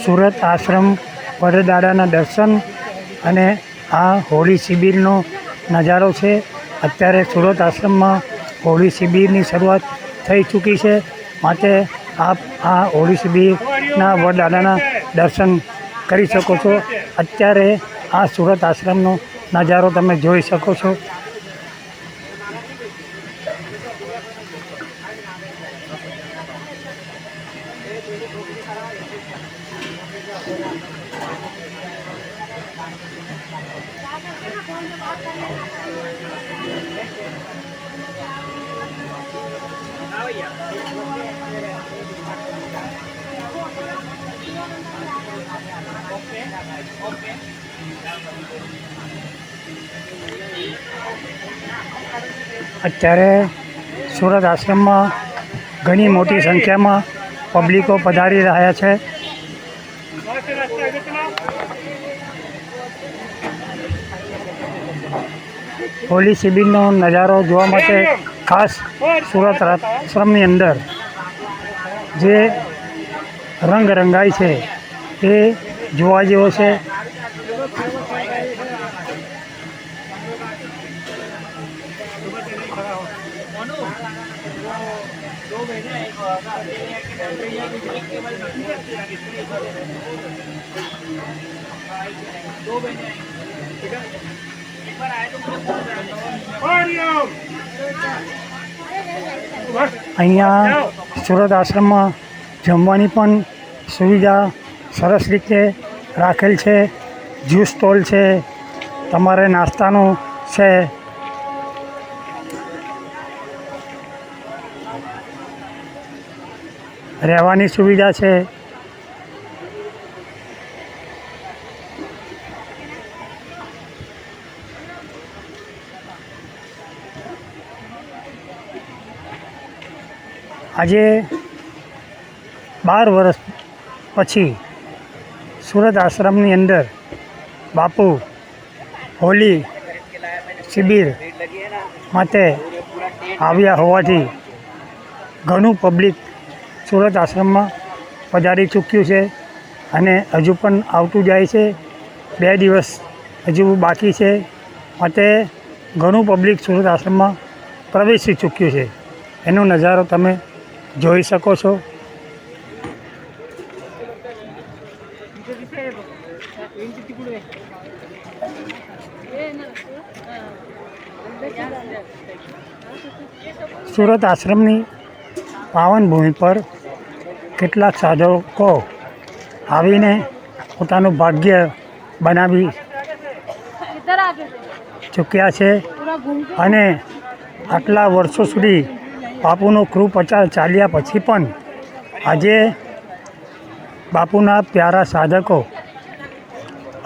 સુરત આશ્રમ વડદાદાના દર્શન અને આ હોળી શિબિરનો નજારો છે। અત્યારે સુરત આશ્રમમાં હોળી શિબિરની શરૂઆત થઈ ચૂકી છે, માટે આપ આ હોળી શિબિરના વડદાદાના દર્શન કરી શકો છો। અત્યારે આ સુરત આશ્રમનો નજારો તમે જોઈ શકો છો। અત્યારે સુરત આશ્રમમાં ઘણી મોટી સંખ્યામાં પબ્લિકો પધારી રહ્યા છે। હોળી શિબિરનો નજારો જોવા માટે ખાસ સુરત આશ્રમની અંદર જે રંગ રંગાઈ છે એ જોવા જેવો છે। અહીંયા સુરત આશ્રમમાં જમવાની પણ સુવિધા સરસ રીતે રાખેલ છે। જ્યુસ સ્ટોલ છે, તમારે નાસ્તાનું છે, રહેવાની સુવિધા છે। આજે 12 વર્ષ પછી સુરત આશ્રમની અંદર બાપુ હોળી શિબિર માટે આવ્યા હોવાથી ઘણું પબ્લિક સુરત આશ્રમમાં પધારી ચૂક્યું છે અને હજુ પણ આવતું જાય છે। 2 દિવસ હજુ બાકી છે, માટે ઘણું પબ્લિક સુરત આશ્રમમાં પ્રવેશી ચૂક્યું છે। એનો નજારો તમે જોઈ શકો છો। સુરત આશ્રમની પાવન ભૂમિ પર કેટલાક સાધકો આવીને પોતાનું ભાગ્ય બનાવી ચૂક્યા છે અને આટલા વર્ષો સુધી બાપુનો કૃપાચાર ચાલ્યા પછી પણ આજે બાપુના પ્યારા સાધકો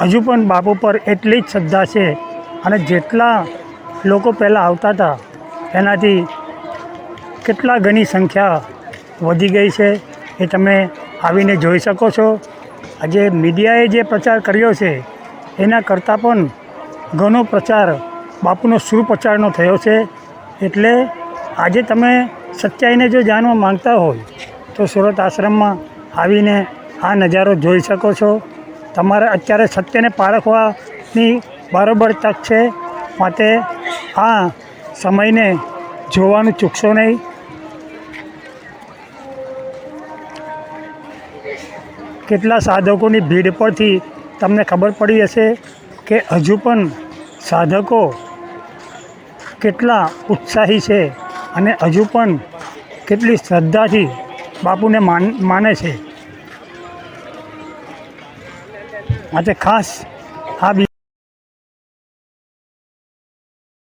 હજુ પણ બાપુ પર એટલી જ શ્રદ્ધા છે અને જેટલા લોકો પહેલાં આવતા હતા એનાથી કેટલા ઘણી સંખ્યા વધી ગઈ છે એ તમે આવીને જોઈ શકો છો। આજે મીડિયાએ જે પ્રચાર કર્યો છે એના કરતાં પણ ઘણો પ્રચાર બાપુનો સુપ્રચારનો થયો છે। એટલે આજે તમે સચ્ચાઈને જો જાણવા માંગતા હોય તો સુરત આશ્રમમાં આવીને આ નજારો જોઈ શકો છો। તમારે અત્યારે સત્યને પારખવાની બરાબર તક છે, માટે આ સમયને જોવાનું ચૂકશો નહીં। કેટલા સાધકોની ભીડ પરથી તમને ખબર પડી હશે કે હજુ પણ સાધકો કેટલા ઉત્સાહી છે અને હજુ પણ કેટલી શ્રદ્ધાથી બાપુને માને છે। માટે ખાસ આ